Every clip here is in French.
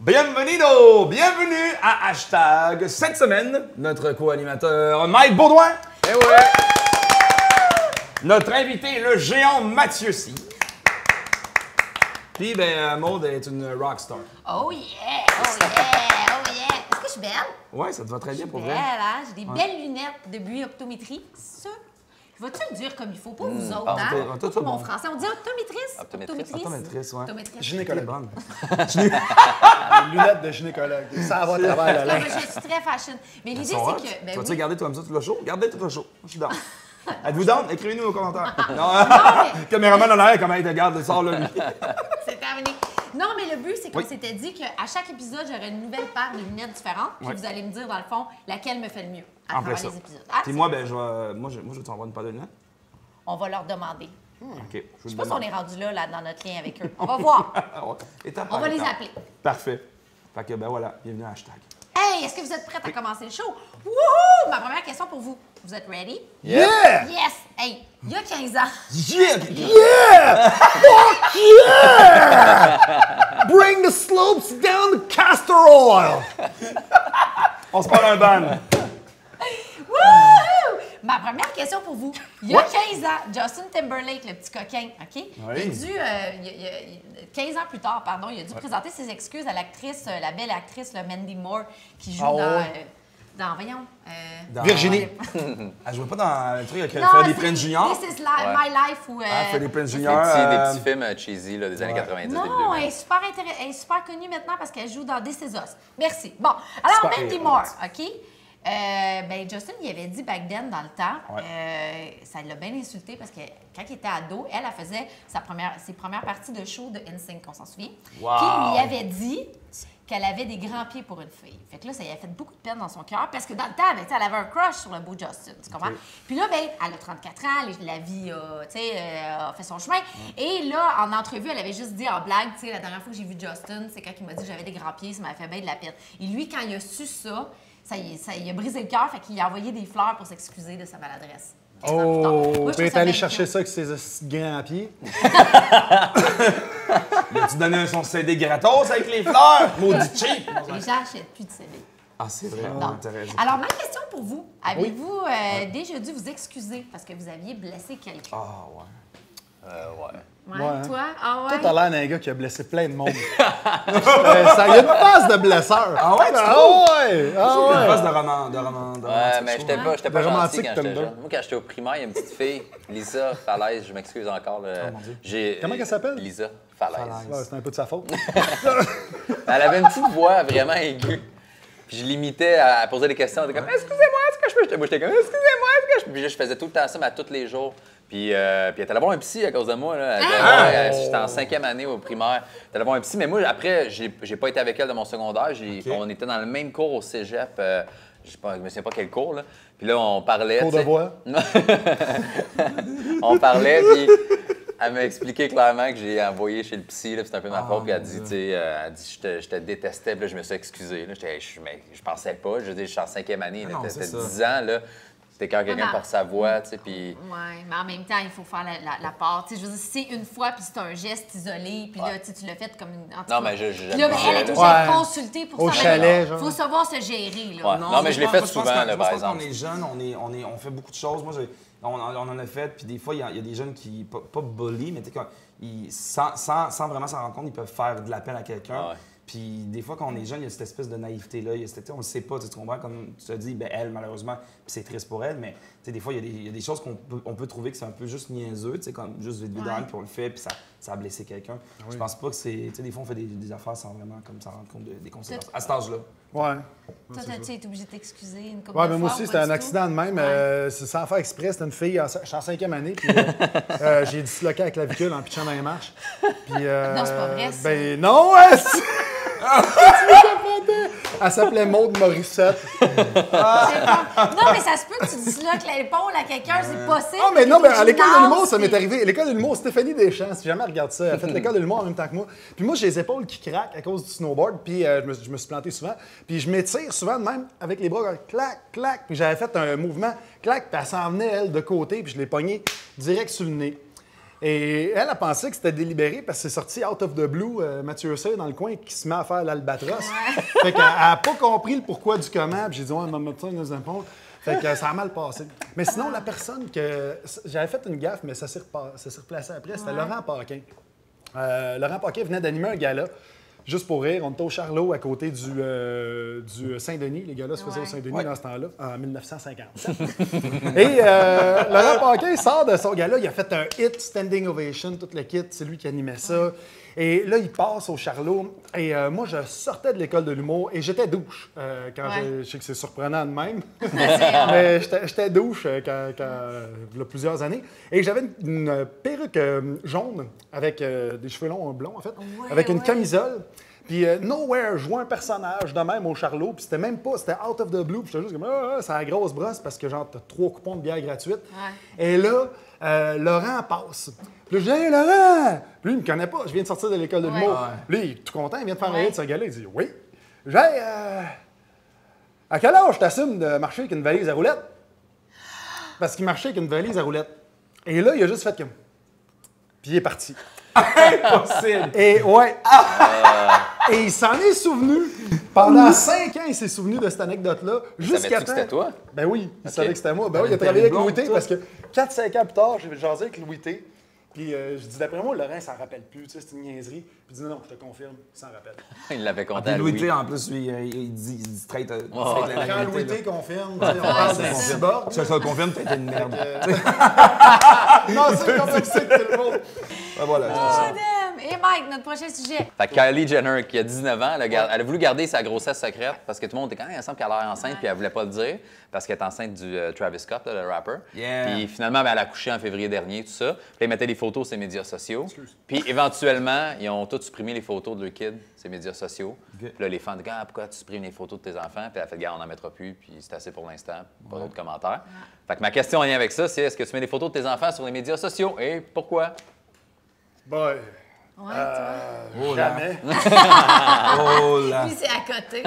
Bienvenue à Hashtag. Cette semaine, notre co-animateur Mike Baudouin. Eh ouais! Notre invité, le géant Mathieu C. Puis, Maude est une rockstar. Oh yeah! Oh yeah! Oh yeah! Est-ce que je suis belle? Ouais, ça te va très bien pour Belle, vrai. hein? J'ai des belles lunettes de buoptométrie. Ça, vas-tu le dire comme il faut? Pas vous autres, hein? toi, Pas mon bon. français. On dit optométrice? Optométrice, ouais. Optométrice. Gynécologue. Bonne. Lunettes de gynécologue. Ça va à travers la Non, langue. mais je suis très fashion. Mais l'idée, Sont hot. c'est que... Ben Tu vas-tu oui. garder toi comme ça tout le show? Gardez tout le show. Je suis down. Êtes-vous down? Écrivez-nous aux commentaires. Non, mais- caméraman en arrière, comment il te garde? Sors là, lui. C'est terminé. Non, mais le but, c'est qu'on Oui. s'était dit qu'à chaque épisode, j'aurais une nouvelle paire de lunettes différentes. Puis Oui. vous allez me dire, dans le fond, laquelle me fait le mieux à En plein travers ça. les épisodes. Ah, Puis c'est- moi, je vais t'envoyer une paire de lunettes. On va leur demander. OK. Je sais pas si on est rendu là, dans notre lien avec eux. On va voir. Étape On par va les étape. appeler. Parfait. Fait que, voilà, bienvenue à Hashtag. Hey, est-ce que vous êtes prête à commencer le show? Wouhou! Ma première question pour vous. Vous êtes ready? Yeah! Yes! Hey, il y a 15 ans. Yeah! Yeah! Fuck yeah! Bring the slopes down to castor oil! On se parle un ban. Wouhou! Ma première question pour vous. Il y a 15 ans, Justin Timberlake, le petit coquin, OK? Oui. Il a dû, 15 ans plus tard, pardon, il a dû présenter ses excuses à l'actrice, la belle actrice, le Mandy Moore, qui joue voyons... Virginie. Elle jouait pas dans le truc avec Non, Freddie c'est Prinze Jr. This is My Life ou... Freddie Prinze Jr. Des petits films cheesy là, des années ouais. 90, début Non, 2000. elle est super connue maintenant parce qu'elle joue dans This Is Us. Merci. Bon, alors Super Mandy hot. Moore, OK? Justin, il avait dit back then, dans le temps, Ouais. ça l'a bien insulté parce que quand il était ado, elle faisait ses premières parties de show de NSYNC, on s'en souvient. Wow. Puis il lui avait dit qu'elle avait des grands pieds pour une fille. Fait que là, ça lui a fait beaucoup de peine dans son cœur parce que dans le temps, ben, elle avait un crush sur le beau Justin, tu comprends? Puis là, ben, elle a 34 ans, la vie a fait son chemin. Et là, en entrevue, elle avait juste dit en blague, tu sais, la dernière fois que j'ai vu Justin, c'est quand il m'a dit que j'avais des grands pieds, ça m'a fait bien de la peine. Et lui, quand il a su ça, il a brisé le cœur, fait qu'il a envoyé des fleurs pour s'excuser de sa maladresse. 15 ans plus tard. Moi, je Oh, trouve puis ça t'es allé bien chercher cute. ça avec ses grands pieds. Tu donnais son CD gratos avec les fleurs? Maudit cheap! Les gens n'achètent plus de CD. Ah, c'est vrai. Non. T'as raison. Alors, ma question pour vous, avez-vous déjà dû vous excuser parce que vous aviez blessé quelqu'un? Ah, ouais. Ouais. Ouais, Ouais. toi? Ah ouais? Toi, t'as l'air d'un gars qui a blessé plein de monde. Il y a une phase de blesseur. Ah ouais, tu Ah trouves? ouais! Une Ah ouais! phase de roman. Ouais, romantique, mais je j'étais trouve. pas, j'étais De pas gentil romantique, quand t'aimes j'étais bien. jeune. Moi, quand j'étais au primaire, il y a une petite fille, Lisa Falaise, je m'excuse encore. mon Dieu. Comment elle s'appelle? Lisa Falaise. Falaise. Ouais, c'est un peu de sa faute. Elle avait une petite voix vraiment aiguë. Puis je l'imitais à poser des questions. Elle était comme, excusez-moi, est-ce que je peux. Moi, j'étais comme, excusez-moi, est-ce que je peux. Puis je faisais tout le temps ça, mais à tous les jours. Puis elle était allée voir un psy à cause de moi. Là. J'étais en 5e année au primaire. Elle était allée voir un psy, mais moi, après, j'ai pas été avec elle dans mon secondaire. On était dans le même cours au cégep. Je me souviens pas quel cours, là. Puis là, on parlait. Cours de tu sais. voix. On parlait, puis elle m'a expliqué clairement que j'ai envoyé chez le psy, là, puis c'est un peu ma faute, puis elle dit, tu sais, elle dit, je te détestais, puis là, je me suis excusé, là, mais je pensais pas, je veux dire, je suis en 5e année, là, Non, t'as c'est 10 ça. ans, là, c'était quand quelqu'un Ah, porte sa voix, tu sais, puis... Oui, mais en même temps, il faut faire la part. Tu sais, je veux dire, si c'est une fois, puis c'est un geste isolé, puis là, tu l'as fait comme une... en tout Non, cas. mais je Puis là, ben, elle est là. toujours Ouais. consultée pour Au ça. chalet, Il genre. faut savoir se gérer, là. Ouais. Non, mais je l'ai fait souvent, là, par Je pense exemple. qu'on est jeune, on fait beaucoup de choses. Moi, on en a fait, puis des fois, il y a des jeunes qui, pas bully, mais tu sais, sans vraiment s'en rendre compte, ils peuvent faire de la peine à quelqu'un. Ah ouais. Puis des fois, quand on est jeune, il y a cette espèce de naïveté-là, on ne sait pas, tu comprends, comme tu as dit, ben, elle, malheureusement, puis c'est triste pour elle, mais tu sais, des fois, il y a des choses qu'on peut trouver que c'est un peu juste niaiseux, tu sais, comme juste vite Ouais. puis on le fait, puis ça a blessé quelqu'un. Je pense pas que c'est, tu sais, des fois, on fait des affaires sans vraiment comme s'en rendre compte des conséquences. À cet âge-là. Ouais. Toi, t'as-tu été obligé de t'excuser une couple Ouais, de mais moi fois aussi, ou c'était pas un du accident tout? de même. Ouais. C'est sans faire exprès. C'était une fille, je suis en 5e année, puis j'ai disloqué la clavicule en pitchant dans les marches. Puis, Non, c'est pas vrai, ça. Ben non, elle s'appelait Maude Morissette. C'est pas- Non, mais ça se peut que tu disloques l'épaule à quelqu'un, c'est possible. Ah, mais non, mais T'es à l'école de gymnaste, l'humour, ça m'est puis- arrivé. L'école de l'humour, Stéphanie Deschamps, si jamais elle regarde ça, elle a fait l'école de l'humour en même temps que moi. Puis moi, j'ai les épaules qui craquent à cause du snowboard, puis je me suis planté souvent. Puis je m'étire souvent de même avec les bras, comme clac, clac. Puis j'avais fait un mouvement, clac, puis elle s'en venait, elle, de côté, puis je l'ai pognée direct sur le nez. Et elle a pensé que c'était délibéré parce que c'est sorti out of the blue, Mathieu Cyr dans le coin qui se met à faire l'albatros. Fait qu'elle n'a pas compris le pourquoi du comment. Puis j'ai dit, ouais, on va mettre ça dans un pont. Fait que ça a mal passé. Mais sinon, la personne que. J'avais fait une gaffe, mais ça s'est replacé après, c'était Laurent Paquin. Laurent Paquin venait d'animer un gala. Juste pour rire, on était au Charlot à côté du Saint-Denis. Les gars-là se faisaient au Saint-Denis dans ce temps-là, en 1957. Et Laurent Paquin sort de son gala, il a fait un hit, Standing Ovation, tout le kit, c'est lui qui animait ça. Et là, il passe au Charlot. Et moi, je sortais de l'école de l'humour et j'étais douche. Je sais que c'est surprenant de même, mais j'étais douche il y a plusieurs années. Et j'avais une perruque jaune avec des cheveux longs blonds, en fait, avec une camisole. Puis Nowhere jouait un personnage de même au Charlot, puis c'était même pas, c'était out of the blue, puis j'étais juste comme c'est la grosse brosse parce que genre t'as 3 coupons de bière gratuite. Et là, Laurent passe. Puis là, je dis hey, Laurent! Puis lui, il me connaît pas, je viens de sortir de l'école de l'humour. Lui, il est tout content, il vient de faire un hit de ce gars-là, il dit oui. J'ai à quel âge t'assumes de marcher avec une valise à roulettes? Parce qu'il marchait avec une valise à roulettes. Et là, il a juste fait comme. Puis il est parti. Impossible! Et Et il s'en est souvenu. Pendant 5 ans, il s'est souvenu de cette anecdote-là. Jusqu'à temps. Que c'était toi? Ben oui, il savait que c'était moi. Ben oui, il a travaillé avec Louis T. Parce que 4-5 ans plus tard, j'ai jasé avec Louis T. Puis je dis, d'après moi, Laurent, il s'en rappelle plus. Tu sais, c'est une niaiserie. Puis il dit, non, je te confirme, il s'en rappelle. Il l'avait compté à Louis Louis. T, en plus, lui, il dit straight. Quand Louis T confirme, on parle de cyborg. Ça le confirme, t'as été une merde. Non, c'est comme ça que c'est tout le monde. Voilà, c'est ça. Et Mike, notre prochain sujet. Fait que Kylie Jenner, qui a 19 ans, elle a voulu garder sa grossesse secrète parce que tout le monde était quand même ensemble qu'elle a l'air enceinte, puis elle voulait pas le dire parce qu'elle est enceinte du Travis Scott, là, le rapper. Puis finalement, elle a accouché en février dernier, tout ça. Puis elle mettait des photos sur ses médias sociaux. Puis éventuellement, ils ont tous supprimé les photos de leur kid, ses médias sociaux. Puis là, les fans disent pourquoi tu supprimes les photos de tes enfants? Puis elle a fait on n'en mettra plus, puis c'est assez pour l'instant, pas d'autres commentaires. Fait que ma question en lien avec ça, c'est est-ce que tu mets des photos de tes enfants sur les médias sociaux et pourquoi? Boy. Jamais. Oh là! Lui, c'est à côté.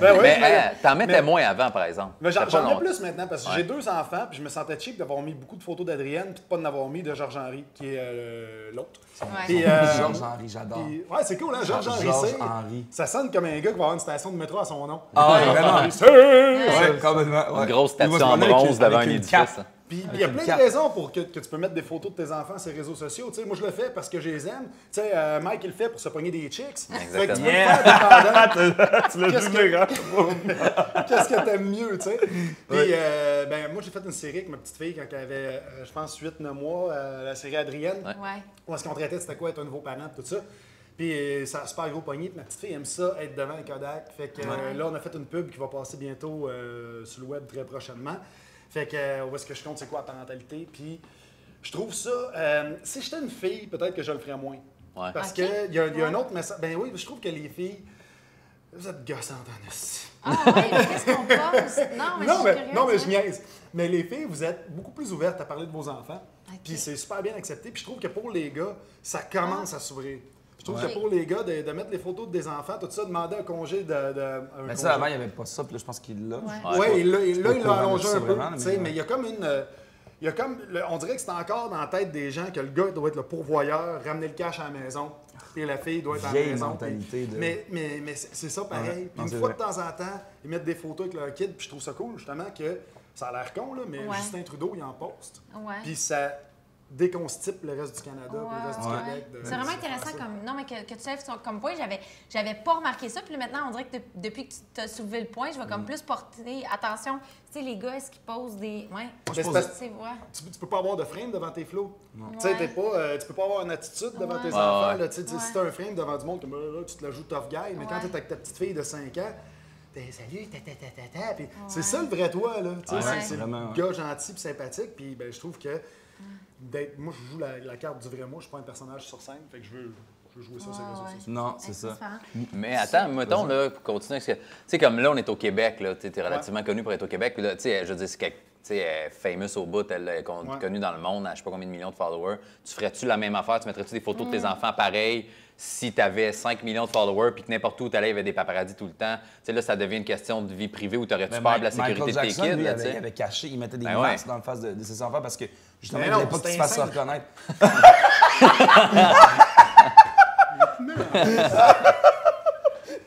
Ben oui, Mais t'en mettais moins avant, par exemple. Mais j'en Ça fait pas mets longtemps. plus maintenant parce que j'ai 2 enfants puis je me sentais cheap d'avoir mis beaucoup de photos d'Adrienne puis de pas en avoir mis de Georges-Henri qui est l'autre. Puis, Georges-Henri, j'adore. ouais, c'est cool, hein? Georges-Henri. Georges-Henri. Ça sonne comme un gars qui va avoir une station de métro à son nom. Ah, ouais, vraiment. Ouais, complètement. Une grosse statue en bronze devant un édifice. Puis il y a plein de raisons pour que tu peux mettre des photos de tes enfants sur les réseaux sociaux. Tu sais, moi, je le fais parce que je les aime. Tu sais, Mike, il le fait pour se pogner des chicks. Fait que tu peux le faire dépendant. Tu l'as jugé, hein? Qu'est-ce que t'aimes mieux, tu sais? Puis, ben, moi, j'ai fait une série avec ma petite fille quand elle avait, je pense, 8-9 mois, la série Adrienne. Où est-ce qu'on traitait, c'était quoi être un nouveau parent, tout ça. Puis, ça a super gros pogné. Puis ma petite fille aime ça, être devant un Kodak. Fait que là, on a fait une pub qui va passer bientôt sur le web très prochainement. Fait que, où est-ce que je compte, c'est quoi la parentalité? Puis, je trouve ça. Si j'étais une fille, peut-être que je le ferais moins. Parce qu'il y a un autre message. Ben oui, je trouve que les filles. Vous êtes gossantes en esti. Ah oui, mais qu'est-ce qu'on pense? Non, mais je niaise. Mais les filles, vous êtes beaucoup plus ouvertes à parler de vos enfants. Puis c'est super bien accepté. Puis je trouve que pour les gars, ça commence à s'ouvrir. Je trouve que pour les gars, de mettre les photos des enfants, tout ça, demander un congé Mais ça, avant, il n'y avait pas ça, puis là, je pense qu'il l'a. Oui, et là, il l'a allongé un peu. Mais il y a comme une. On dirait que c'est encore dans la tête des gens que le gars doit être le pourvoyeur, ramener le cash à la maison, et la fille doit être à la maison. Mentalité de... Mais c'est ça pareil. Puis une fois de temps en temps, ils mettent des photos avec leur kid, puis je trouve ça cool, justement, que ça a l'air con, là, mais Justin Trudeau, il en poste. Puis ça déconstipe le reste du Canada, le reste du Québec. C'est vraiment intéressant comme. Non, mais que tu lèves comme point. J'avais pas remarqué ça. Puis là, maintenant, on dirait que depuis que tu t'as soulevé le point, je vais comme plus porter attention. Tu sais, les gars, est-ce qu'ils posent des. Ouais. Tu peux pas avoir de frame devant tes flots. Tu sais, tu peux pas avoir une attitude devant tes enfants. Là, si tu as un frame devant du monde, tu te la joues tough guy. Mais quand tu es avec ta petite fille de 5 ans, salut, puis c'est ça le vrai toi, là. C'est le gars gentil et sympathique. Puis ben, je trouve que. Moi, je joue la carte du vrai moi, je suis pas un personnage sur scène, fait que je veux jouer ça sur les réseaux sociaux. Non, c'est ça. Mais attends, mettons, là, pour continuer, tu sais, comme là, on est au Québec, là, tu es relativement connu pour être au Québec, là, tu sais, je veux dire, sais, elle est famous au bout, elle est connue dans le monde, je sais pas combien de millions de followers. Tu ferais-tu la même affaire? Tu mettrais-tu des photos de tes enfants pareils si tu avais 5 millions de followers puis que n'importe où tu allais, il y avait des paparazzis tout le temps? Tu sais, là, ça devient une question de vie privée où tu aurais-tu peur de la sécurité de tes kids? Lui, Là, il avait caché, il mettait des Ben masques dans le face de ses enfants parce que justement, Mais il non, voulait pas qu'ils se fassent c'était un reconnaître.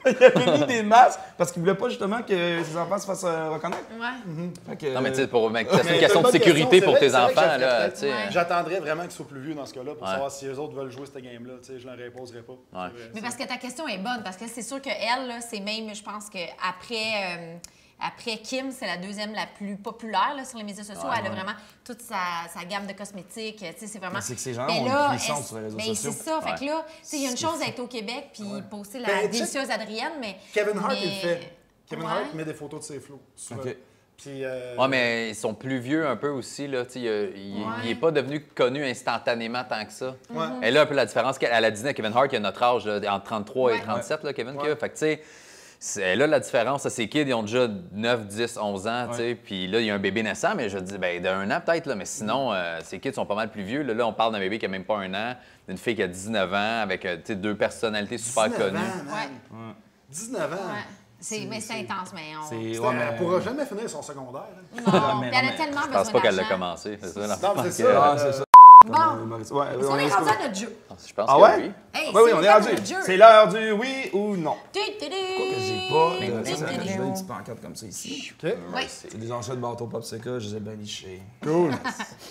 Il avait mis des masques parce qu'il voulait pas justement que ses enfants se fassent reconnaître. Ouais. Fait que, Non, mais tu sais, c'est une Mais question de bonne sécurité question, pour c'est tes vrai que enfants, j'aurais là, peut-être- tu sais. J'attendrais vraiment qu'ils soient plus vieux dans ce cas-là pour Ouais. savoir si eux autres veulent jouer cette game-là. Tu sais, je leur imposerais pas. Ouais. C'est vrai, Mais ça. parce que ta question est bonne, parce que c'est sûr qu'elle, là, c'est même, je pense qu'après après Kim, c'est la deuxième la plus populaire là, sur les médias sociaux. Ouais, elle a vraiment toute sa gamme de cosmétiques. Tu sais, c'est vraiment. Mais c'est que ces gens-là Mais ont une là, puissance sur les réseaux mais sociaux. c'est ça. Fait que là, tu sais, il y a une chose à être au Québec puis poster la délicieuse Adrienne, mais. Kevin Hart, mais- il le fait. Kevin Ouais. Hart met des photos de ses flots. souvent. OK. Puis, Ouais, mais ils sont plus vieux un peu aussi, là. Tu sais, il est pas devenu connu instantanément tant que ça. Ouais. Et là, un peu la différence, elle a dit à Kevin Hart, qui a notre âge, là, entre 33 et Ouais. 37, là, Kevin, Ouais. Fait que, tu sais, là, la différence, ces kids, ils ont déjà 9, 10, 11 ans, tu sais. Puis là, il y a un bébé naissant, mais je dis, ben d'un an peut-être, là. Mais sinon, ces kids sont pas mal plus vieux. Là, on parle d'un bébé qui a même pas un an, d'une fille qui a 19 ans, avec, tu sais, deux personnalités super 19 connues. ans, man. Ouais. 19 ans. Ouais. Mais c'est intense, mais on. C'est- Ouais, mais elle mais- pourra jamais finir son secondaire. hein. Non, mais puis elle non, a mais tellement Je besoin pense pas qu'elle l'a d'argent. commencé, c'est ça. Non, l'affaire mais c'est que- ça. Ah, c'est ça. Bon, Ouais, on est est rendu à notre jeu. Je pense Ah que ouais? oui. Hey, Oui, on est rendu. notre jeu. C'est l'heure du oui ou non. Tu, tu, tu. Pourquoi que j'ai pas de... Tu, tu, Ça, tu, j'ai tu. une petite pancarte comme ça ici. OK. Oui. C'est des enchères de bateau popsicle, je les ai bien lichés. Cool.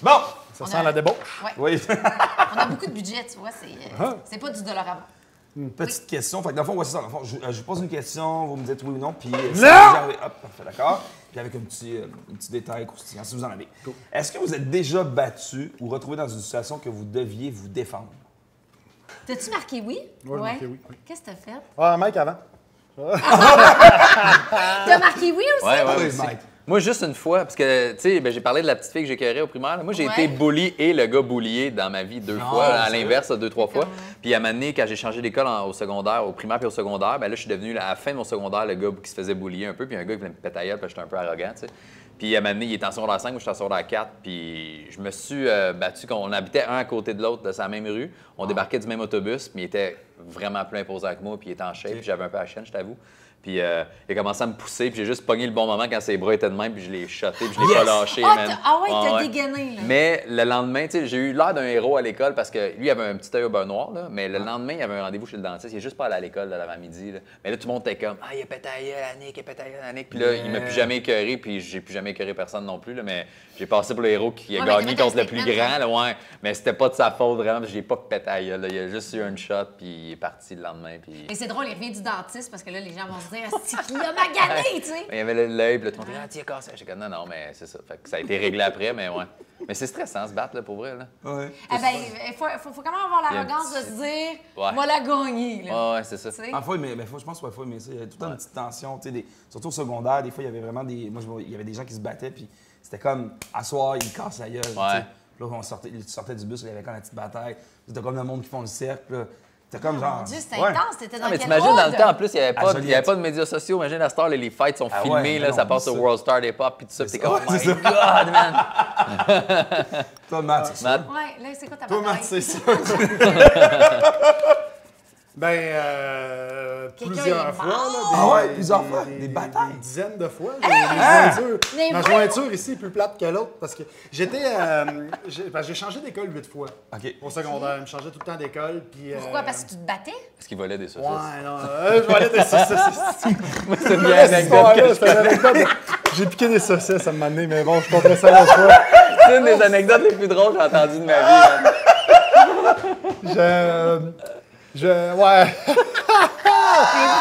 Bon! Ça sent la débauche. Oui. On a beaucoup de budget, tu vois. C'est pas du dollar avant. Petite question. Fait que dans le fond, voici ça. Dans le fond, je vous pose une question, vous me dites oui ou non, puis... Non! Hop, parfait, d'accord. Puis avec un petit détail croustillant, si vous en avez. Est-ce que vous êtes déjà battu ou retrouvé dans une situation que vous deviez vous défendre? T'as-tu marqué oui? Ouais, j'ai marqué oui, oui. Qu'est-ce que t'as fait? Ah, Mike avant. T'as marqué oui aussi? Ouais, Oui, aussi. Mike. Moi, juste une fois, parce que, tu sais, ben, j'ai parlé de la petite fille que j'écœurais au primaire. là. Moi, j'ai Ouais. été bully et le gars bullié dans ma vie 2 fois, à l'inverse, 2-3 fois. Puis à un moment donné, quand j'ai changé d'école au secondaire, au primaire puis au secondaire, ben là, je suis devenu, à la fin de mon secondaire, le gars qui se faisait bullier un peu, puis un gars qui voulait me péter la gueule, parce que j'étais un peu arrogant, tu sais. Puis à un moment donné, il était en secondaire 5, moi, j'étais en secondaire 4, puis je me suis battu. On habitait un à côté de l'autre de sa même rue. On débarquait du même autobus, mais il était vraiment plus imposant que moi, puis il était en shape, puis j'avais un peu la chaîne, je t'avoue. Puis il a commencé à me pousser, puis j'ai juste pogné le bon moment quand ses bras étaient de même, puis je l'ai shoté, puis je l'ai pas lâché, Ah, man. ouais, t'as dégainé, là. Mais le lendemain, tu sais, j'ai eu l'air d'un héros à l'école parce que lui, il avait un petit œil au beurre noir, là, mais le lendemain, il avait un rendez-vous chez le dentiste. Il est juste pas allé à l'école de l'avant-midi. Là. Mais là, tout le monde était comme « Ah, il a pété la gueule, Annick, il a pété la gueule, Annick. » Puis là, il m'a plus jamais écœuré, puis j'ai plus jamais écœuré personne non plus. Là, mais j'ai passé pour le héros qui a Ouais, mais gagné t'as fait contre un le plus statement, grand. Là, ouais. Mais c'était pas de sa faute, vraiment, parce que j'ai pas pété la gueule. Là. Il a juste eu une shot, puis il est parti le lendemain. Puis... Et c'est drôle, il revient du dentiste parce que là, les gens vont se dire « C'est qui a magané, tu sais? Il y avait l'œil, puis là, tout le monde dit « Ah, tu as cassé. » J'ai dit « Non, non, mais c'est ça. » Fait que ça a été réglé après, mais ouais. Mais c'est stressant, se battre, là, pour vrai. Là. Ouais. Ah ben, il faut quand même avoir l'arrogance de se dire Ouais. « Moi, la gagner, là. Ah, ouais, c'est ça. Tu sais? Ah, je pense qu'il faut aimer ça. Il y avait tout le temps une petite tension, tu sais, surtout au secondaire, des fois, il y avait vraiment des... Moi, il y avait des gens qui se battaient, puis c'était comme, à soir, ils cassent la gueule, tu sais. Puis là, tu sortais du bus, il y avait comme la petite bataille. C'était comme le monde qui font le cercle, là. C'était comme genre... Mon Dieu, c'était Ouais. intense, t'étais dans Ah, mais quel t'imagines, dans le mode? temps, en plus, il n'y avait, À Joliette. pas de médias sociaux. Imagine, à cette heure, les fights sont Ah filmés, ouais, là, non, ça passe c'est au ça. World Star des Pop, puis tout ça, puis C'est t'es comme, ça. oh my C'est ça. God, man! Toi, Matt, c'est ça. Matt, Ouais, là, c'est quoi ta Toi, bataille? Matt, c'est ça. Ben, Quelqu'un est plusieurs fois. mort. Là, Ah ouais, plusieurs fois, des batailles. Des dizaines de fois. Hein? Mais Ma voyons! jointure ici est plus plate que l'autre parce que j'étais. J'ai changé d'école 8 fois. OK. Au secondaire, je me changeais tout le temps d'école. Puis, Pourquoi? Parce que tu te battais? parce qu'il volait des saucisses. Ouais, non, je volais des saucisses. C'est une vieille anecdote que je C'est une anecdote de- J'ai piqué des saucisses à un moment donné, mais bon, je compterai ça l'autre fois. C'est une des anecdotes les plus drôles que j'ai entendues de ma vie. man. Ouais.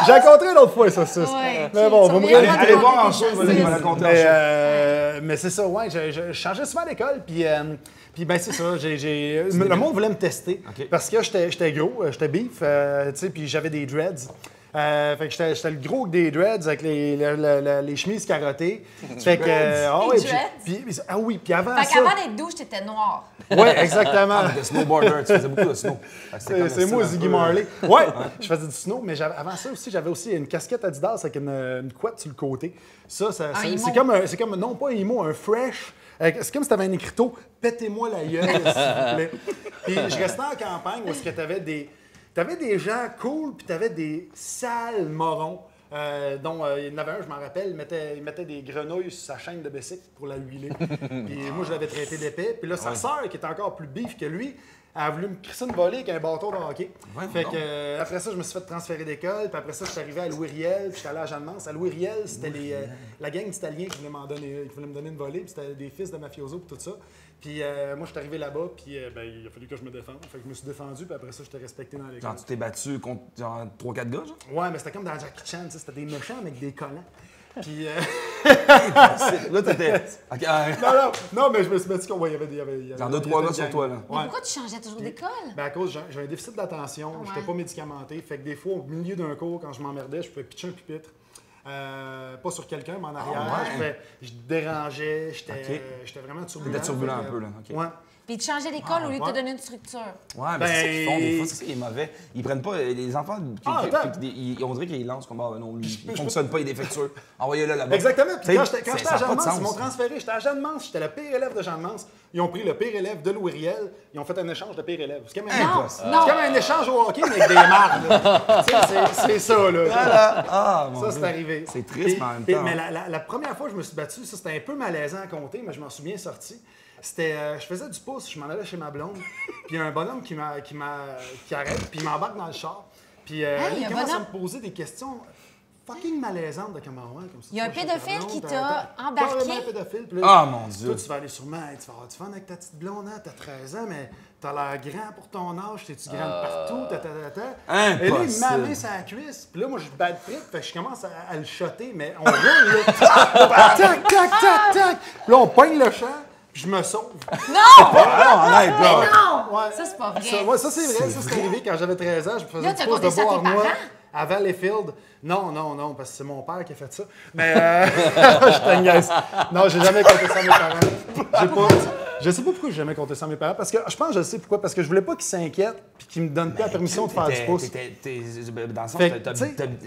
J'ai rencontré l'autre fois, les saucisses. Ouais. Mais bon, vous me reviens réinvitez. Allez voir en show, il va la raconter en show. Mais c'est ça, ouais, je changeais souvent d'école, puis ben c'est ça, le monde voulait me tester, OK. parce que j'étais gros, j'étais beef, tu sais, puis j'avais des dreads. Fait que j'étais le gros des dreads avec les chemises carottées. Fait que, Des ah ouais, dreads? puis avant Fait ça... qu'avant d'être douche, t'étais noir. Oui, exactement. De snowboarder, tu faisais beaucoup de snow. C'est moi, Ziggy Marley. Ouais, je faisais du snow, mais avant ça aussi, j'avais aussi une casquette Adidas avec une couette sur le côté. Ça c'est comme, non pas un emo, un fresh. C'est comme si tu avais un écriteau « Pétez-moi la gueule, s'il vous plaît ». Puis je restais en campagne où tu avais des gens cool, puis tu avais des sales morons. Dont il y en avait un, je m'en rappelle, il mettait des grenouilles sur sa chaîne de bicycle pour la huiler. Puis moi, je l'avais traité d'épais. Puis là, sa sœur, qui était encore plus bif que lui, elle a voulu me crisser une volée avec un bâton de hockey. Fait que, après ça, je me suis fait transférer d'école. Puis après ça, je suis arrivé à Louis Riel. Puis j'étais allé à Jeanne-Mance. À Louis Riel, c'était la gang d'Italiens qui voulaient me donner une volée. Puis c'était des fils de mafioso et tout ça. Puis moi, je suis arrivé là-bas, puis il a fallu que je me défende. Fait que je me suis défendu, puis après ça, j'étais respecté dans l'école. Genre, tu t'es battu contre genre 3-4 gars, genre? Ouais, mais c'était comme dans Jackie Chan, c'était des méchants avec des collants. Puis. Là, t'étais. Okay, non, mais je me suis battu qu'il y avait. Genre 2-3 gars sur toi, là. Mais pourquoi tu changeais toujours d'école? À cause, j'ai un déficit d'attention, j'étais pas médicamenté. Fait que des fois, au milieu d'un cours, quand je m'emmerdais, je pouvais pitcher un pupitre. Pas sur quelqu'un, mais en arrière. Je dérangeais, j'étais vraiment turbulent. T'étais turbulent un peu, là. Okay. Ouais. Puis tu changeais d'école au lieu de te donner une structure. Ouais, mais c'est ça qu'ils font. Des fois, c'est ça qui est mauvais. Ils prennent pas les enfants. On dirait qu'ils lancent comme non, lui, il fonctionne pas, il est défectueux. Envoyez-le là-bas. Exactement. Puis quand j'étais à Jeanne-Mance, ils m'ont transféré. J'étais à Jeanne-Mance, j'étais le pire élève de Jeanne-Mance. Ils ont pris le pire élève de Louis Riel. Ils ont fait un échange de pire élève. C'est comme un échange au hockey, mais avec des marques. C'est ça, là. Ça, c'est arrivé. C'est triste, mais en même temps. Mais la première fois que je me suis battu, ça, c'était un peu malaisant à compter, mais je m'en suis bien sorti. C'était, je faisais du pouce, je m'en allais chez ma blonde, puis il y a un bonhomme qui arrête, puis il m'embarque dans le char. Puis il commence à me poser des questions fucking malaisantes de comment comme ça. Il y a un pédophile qui t'a embarqué. Un pédophile. Ah, mon Dieu. Toi, tu vas aller sûrement, tu vas avoir du fun avec ta petite blonde, hein, t'as 13 ans, mais t'as l'air grand pour ton âge, t'es-tu grande partout, Et là, il m'a mis sa cuisse, puis là, moi, je bad trip, fait que je commence à le shotter, mais on roule, là. Tac, tac, tac, tac. Puis là, on pogne le champ. Je me sauve. Non! Arrête, non! Ouais. Ça, c'est pas vrai. Ça, c'est vrai. Ça, c'est arrivé quand j'avais 13 ans. Je faisais du pouce de Beauharnois à Valleyfield. Non, parce que c'est mon père qui a fait ça. Mais je t'engaisse. Non, j'ai jamais compté ça à mes parents. Je sais pas pourquoi j'ai jamais compté ça à mes parents. Parce que je pense que je sais pourquoi. Parce que je voulais pas qu'ils s'inquiètent et qu'ils me donnent pas la permission de faire du pouce. Dans le sens,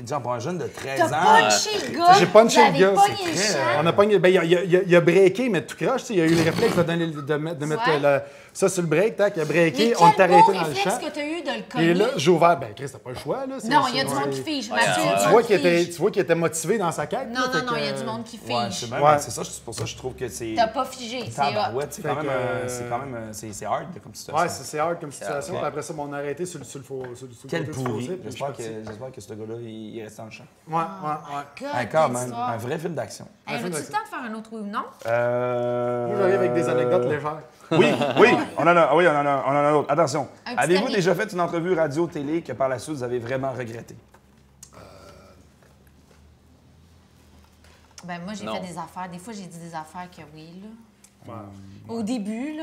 genre pour un jeune de 13 ans. T'as punché le gars. J'ai punché le gars. Pogné le champ. On a pogné. Ben, il a breaké, mais tout croche. Il a eu le réflexe de mettre ça sur le break. Tac, il a breaké. On t'a arrêté dans le champ. Qu'est-ce que t'as eu de le cogner? Et là, j'ai ouvert. Ben, Chris, t'as pas le choix. Là. Non, il y a du monde qui fige. Tu vois qu'il était motivé dans sa quête. Non, il y a du monde qui fige. C'est ça, c'est pour ça que je trouve que c'est. T'as pas figé, c'est hot. C'est quand même c'est hard comme situation. Ouais, c'est hard comme situation. Puis après ça, on a arrêté sur le quel pourri. J'espère que ce gars-là, il reste dans le champ. Ouais. Quand même, un vrai film d'action. As-tu le temps de faire un autre oui ou non? Moi, j'arrive avec des anecdotes légères. Oui, on en a un autre. Attention. Avez-vous déjà fait une entrevue radio-télé que par la suite, vous avez vraiment regretté? Ben moi, j'ai fait des affaires. Des fois, j'ai dit des affaires que oui, là. Au début,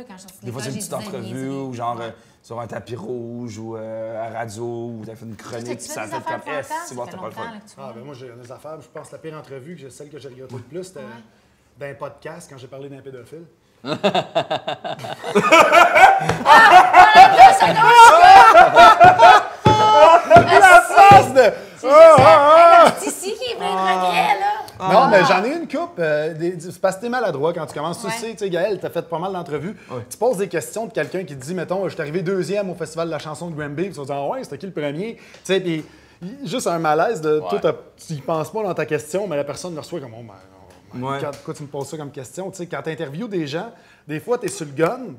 quand je sortais de l'école, des fois, c'est une petite entrevue, ou genre sur un tapis rouge, ou à radio, ou t'as fait une chronique, puis ça fait comme S, tu vois, t'as pas le fun. Ben moi, j'ai des affaires. Je pense que la pire entrevue, celle que j'ai regrettée le plus, c'était d'un podcast quand j'ai parlé d'un pédophile. C'est ici qui est plein de regrets, là. Non, mais j'en ai une coupe. C'est parce que t'es maladroit quand tu commences. Tu sais, Gaël, t'as fait pas mal d'entrevues. Tu poses des questions de quelqu'un qui te dit, mettons, je suis arrivé 2e au Festival de la chanson de Granby. Puis tu vas dire, ouais, c'était qui le premier? Tu sais, puis juste un malaise de toi, tu y penses pas dans ta question, mais la personne le reçoit comme, oh, pourquoi tu me poses ça comme question? Tu sais, quand tu interviews des gens, des fois, tu es sur le gun.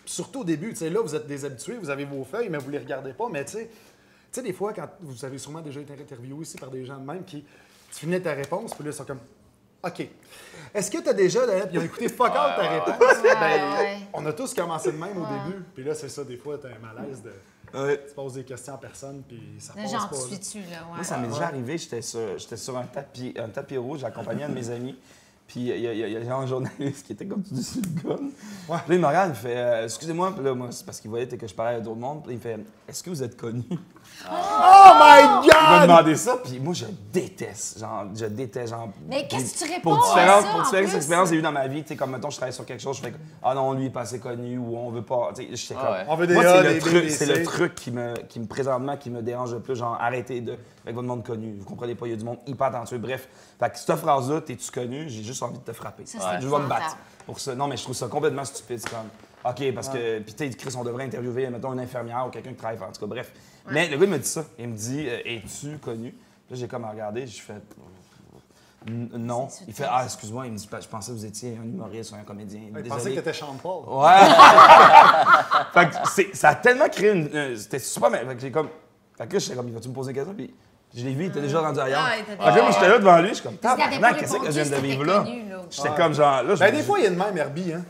Surtout au début, tu sais, là, vous êtes des habitués, vous avez vos feuilles, mais vous les regardez pas. Mais tu sais, des fois, quand vous avez sûrement déjà été interviewé aussi par des gens de même qui. Tu finis ta réponse, puis là, ils sont comme OK. Est-ce que tu as déjà, là, puis ils ont écouté fuck out ta réponse? On a tous commencé de même au début. Puis là, c'est ça, des fois, tu as un malaise de. Tu poses des questions à personne, puis ça passe genre, pas. tu là, Moi, ça m'est déjà arrivé, j'étais sur un tapis rouge, j'accompagnais un de mes amis. Puis il y a un journaliste qui était comme tout dessus le gun. Ouais. Puis là, il me regarde, il fait excusez-moi, puis là, moi, c'est parce qu'il voyait que je parlais à d'autres mondes. Puis là, il me fait est-ce que vous êtes connu? Oh my Il m'a God! demandé ça, puis moi, je déteste. Genre. Mais qu'est-ce que tu réponds Pour à ça, différentes en plus? expériences que j'ai eues dans ma vie, tu sais, comme mettons, je travaille sur quelque chose, je fais comme, ah non, lui, il est pas assez connu, ou on veut pas. Tu sais, j'étais comme. ouais. On veut des Moi, A, c'est des le B, truc, des c'est C. le truc qui me présentement qui me dérange le plus, genre arrêtez avec votre monde connu. Vous comprenez pas, il y a du monde hyper talentueux. Bref, fait que cette phrase-là, t'es-tu connu, j'ai juste envie de te frapper. Ça, c'est Je vais me battre épouvantable. pour ça. Non, mais je trouve ça complètement stupide. C'est comme, OK, parce que, puis tu sais, Chris, on devrait interviewer, mettons, une infirmière ou quelqu'un qui travaille, en tout cas, bref. Mais le gars, il me dit ça. Il me dit, es-tu connu? Là, j'ai comme regardé, je fais, non. C'est Il fait, ah, excuse-moi, il me dit, je pensais que vous étiez un humoriste ou un comédien. Il pensait que t'étais Sean Paul. Ouais! Fait que ça a tellement créé une. C'était super. Fait que j'ai comme. Fait que là, j'étais comme, il va-tu me poser une question? Puis je l'ai vu, il était déjà rendu ailleurs. Ah, il était Fait que là, moi, j'étais là devant lui, je suis comme, Parce qu'il avait pas tabarnak, qu'est-ce que je viens de répondu, vivre c'était là? connu, là. J'étais comme genre, là, je Ben, me des dis- fois, il y a une même Herbie, hein.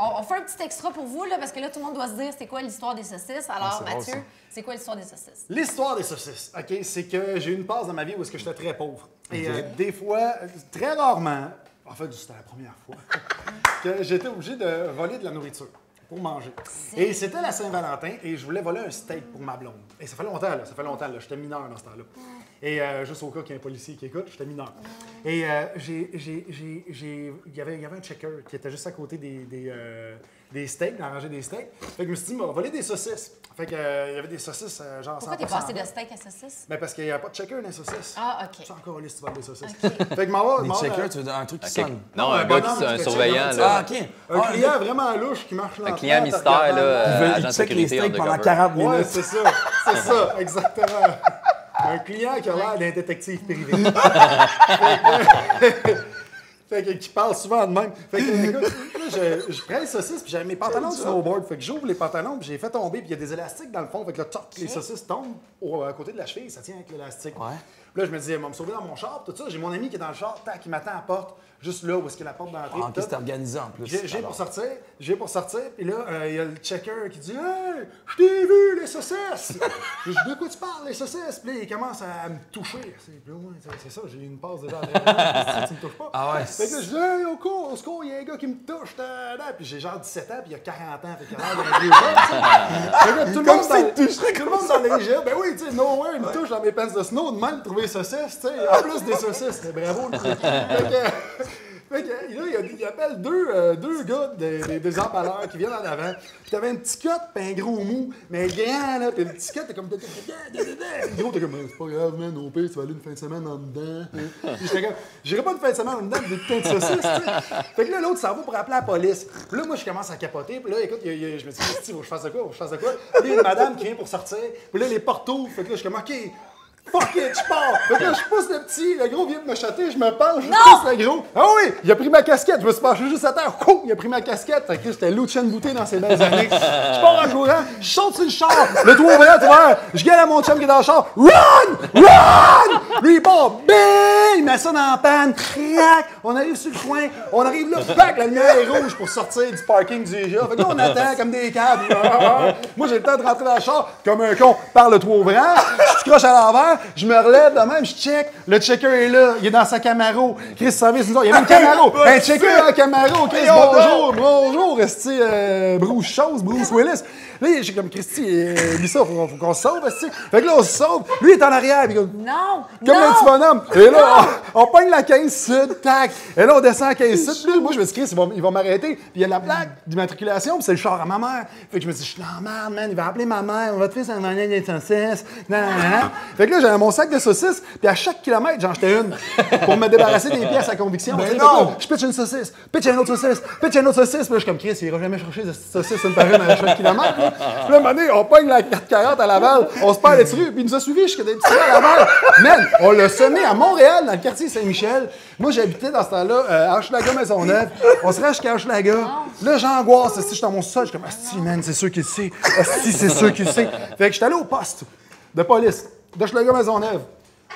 On fait un petit extra pour vous, là, parce que là, tout le monde doit se dire c'est quoi l'histoire des saucisses. Alors, c'est drôle, Mathieu, ça. c'est quoi l'histoire des saucisses? L'histoire des saucisses, OK, c'est que j'ai eu une passe dans ma vie où est-ce que j'étais très pauvre. Et des fois, très rarement, en fait, c'était la première fois, que j'étais obligé de voler de la nourriture pour manger. Et c'était la Saint-Valentin et je voulais voler un steak pour ma blonde. Et ça fait longtemps, là. J'étais mineur dans ce temps-là. Et juste au cas qu'il y ait un policier qui écoute, j'étais mineur. Et il y avait un checker qui était juste à côté des steaks, dans la rangée des steaks. Fait que je me suis dit, on va voler des saucisses. Fait que, il y avait des saucisses, genre Pourquoi t'es 100% passé de steak à saucisse? Ben parce qu'il n'y a pas de checker dans les saucisses. Ah, OK. C'est encore liste, tu vas des saucisses. OK. Fait que m'en Des va. checkers, tu veux dire un truc qui sonne. Non, Non, un un gars bonhomme qui c'est un qui fait surveillant, checker, là. Ah, OK. Un client vraiment louche qui marche lentement. Un client te mystère, regardant. là, agent Il de check les sécurité steaks pendant undercover. 40 minutes. Ouais, c'est ça, exactement. Un client qui a l'air d'un détective privé. Fait que, qui parle souvent de même. Fait que, écoute, là, je prends les saucisses, puis j'avais mes pantalons de snowboard. Fait que j'ouvre les pantalons, puis j'ai fait tomber, puis il y a des élastiques dans le fond. Fait que là, toc, les saucisses tombent à côté de la cheville, ça tient avec l'élastique. Ouais. Puis là, je me dis, elle va me sauver dans mon char, tout ça. J'ai mon ami qui est dans le char, tac, qui m'attend à la porte, juste là où est-ce qu'il y a la porte d'entrée. Ah, puis OK, tout. c'est organisé en plus. J'ai pour sortir, puis là, il y a le checker qui dit Hey, je t'ai vu, les saucisses! Je dis De quoi tu parles, les saucisses? Puis là, il commence à me toucher. Puis là, moi, c'est ça, j'ai une passe déjà. Tu me touches pas. Ah ouais. Fait que là, je dis Hey, au secours, il y a un gars qui me touche. Puis j'ai genre 17 ans, puis il y a 40 ans. Fait qu'il a l'air d'un vieux gars, tu sais. Fait que là, tout le monde dans les jeux. Ben oui, tu sais, nowhere, il me touche dans mes pants de snow, de même trouver les saucisses, tu sais. En plus des saucisses, c'est bravo. Fait que là, il appelle deux gars des emballeurs qui viennent en avant. Puis t'avais un petit cut puis un gros mou, mais grand, là. Puis le petit cut, t'es comme... Le gros, t'es comme, c'est pas grave, man, au pire, tu vas aller une fin de semaine en dedans. Puis j'étais comme, j'irai pas une fin de semaine en dedans avec des putains de saucisses, tu sais. Fait que là, l'autre s'en va pour appeler la police. Puis là, moi, je commence à capoter. Puis là, écoute, je me dis, il faut que je fasse de quoi? Puis là, il y a une madame qui vient pour sortir. Puis là, les portes ouvrent. Fait que là, je suis comme, OK. Fuck it, je pars! Fait que là, je pousse le petit, le gros vient de me chatter, je me penche, je pousse le gros. Ah oui! Il a pris ma casquette, je me suis penché juste à terre, il a pris ma casquette. Fait que j'étais Lucien Bouté dans ces belles années. Je pars en courant, je saute sur le char, le toit ouvert, je gueule à mon chum qui est dans le char, Run! Run! Lui, il part, bing! Il met ça dans la panne, crac! On arrive sur le coin, on arrive là, bac, la lumière est rouge pour sortir du parking du IGA. Fait que là, on attend comme des câbles. Moi, j'ai le temps de rentrer dans le char, comme un con, par le toit ouvert, je croche à l'envers. Je me relève de même, je check. Le checker est là, il est dans sa Camaro. Chris, service, nous autres. Il y avait une Camaro. Un checker en Camaro. Chris, bonjour, Resti, Bruce Willis. Là, j'ai comme, Christy, lui ça, faut qu'on se sauve, Resti. Fait que là, on se sauve. Lui, il est en arrière. Puis comme Non! un petit bonhomme. Et là, on pogne la 15 sud, tac. Et là, on descend à 15 sud. Puis moi, je me dis, Chris, il va m'arrêter. Puis il y a la plaque d'immatriculation, puis c'est le char à ma mère. Fait que je me dis, je suis dans la merde, man. Il va appeler ma mère. On va te faire un manière des saucisses. Fait que là, j'avais mon sac de saucisses. Puis à chaque kilomètre, j'en jetais une pour me débarrasser des pièces à conviction. Ben Fait que non! là, je pitch une saucisse, pitch une autre saucisse, pitch une autre saucisse. Puis là, je suis comme, Chris, il ira jamais chercher de saucisses une par une à chaque kilomètre. Puis là, à un moment donné, on pogne la 440 à Laval. On se perd là-dessus. Puis il nous a suivis jusqu'à des petits à Laval. Man, on l'a semé à Montréal, dans le quartier Saint-Michel. Moi, j'habitais dans ce temps-là à Hochelaga Maisonneuve. On se rend jusqu'à Hochelaga. Là, j'angoisse. Je suis dans mon sol. Je suis comme, asti, man, c'est sûr qu'il sait. Asti, c'est sûr qu'il sait. Fait que je suis allé au poste de police d'Hochelaga Maisonneuve.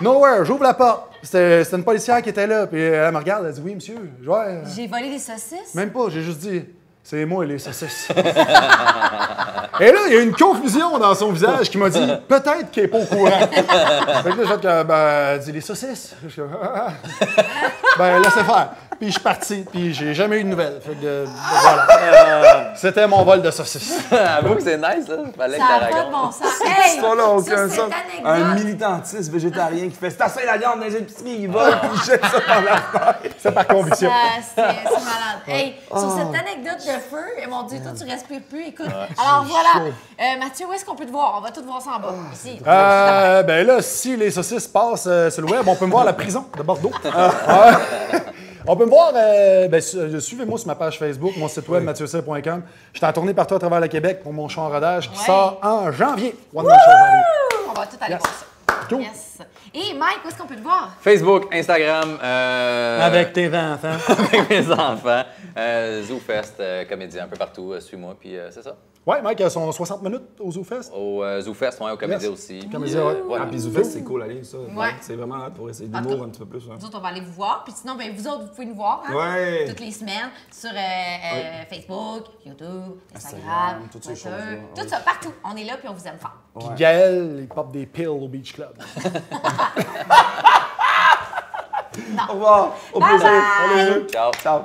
Nowhere, j'ouvre la porte. C'était une policière qui était là. Puis elle me regarde, elle dit, oui, monsieur. Ouais. J'ai volé des saucisses? Même pas, j'ai juste dit, C'est moi, les saucisses. Et là, il y a une confusion dans son visage qui m'a dit peut-être qu'il n'est pas au courant. Fait que là, j'ai fait que, elle dit les saucisses. Je suis comme, ben, laissez faire. Puis je suis parti, puis j'ai jamais eu de nouvelles. Fait que, voilà. C'était mon vol de saucisses. Avoue que c'est nice, ça. Fallait Ça que n'a tu pas de racontes. bon sens. Hey, Ça n'a aucun sur cette sens. Un anecdote, militantiste végétarien qui fait c'est assez la viande dans les épiceries, il vole puis il jette ça dans la fenêtre. C'est par conviction. c'est malade. Hey, sur cette anecdote de feu, mon Dieu, toi, tu respires plus. Écoute, alors voilà. Mathieu, où est-ce qu'on peut te voir? On va tout voir ça en bas. Ici. Ben là, si les saucisses passent sur le web, on peut me voir à la prison de Bordeaux. On peut me voir, suivez-moi sur ma page Facebook, mon site web, mathieucyr.com. Je suis en tournée partout à travers le Québec pour mon show en rodage qui sort en janvier. One Man Show en janvier. On va tout aller Yes. voir ça. Cool. Yes. Et Mike, où est-ce qu'on peut te voir? Facebook, Instagram. Avec tes enfants. Avec mes enfants. ZooFest, comédien un peu partout. Suis-moi, puis c'est ça. Ouais, Mike a son 60 minutes au ZooFest. Au ZooFest, ouais, au Comédia Yes. aussi. Comédia, ouais. Ah, puis Zoufest, c'est cool, allez, ça. Ouais. C'est vraiment hâte pour essayer En tout d'humour cas, un petit peu plus. Nous autres, on va aller vous voir. Puis sinon, ben, vous autres, vous pouvez nous voir hein, Ouais. toutes les semaines sur Facebook, YouTube, Instagram, Instagram, toutes ces Twitter, choses-là. tout ça, partout. On est là puis on vous aime fort. Puis Gaël, il pop des pills au Beach Club. Au revoir. Au Bye plaisir. bye. Au plaisir. Ciao. Ciao.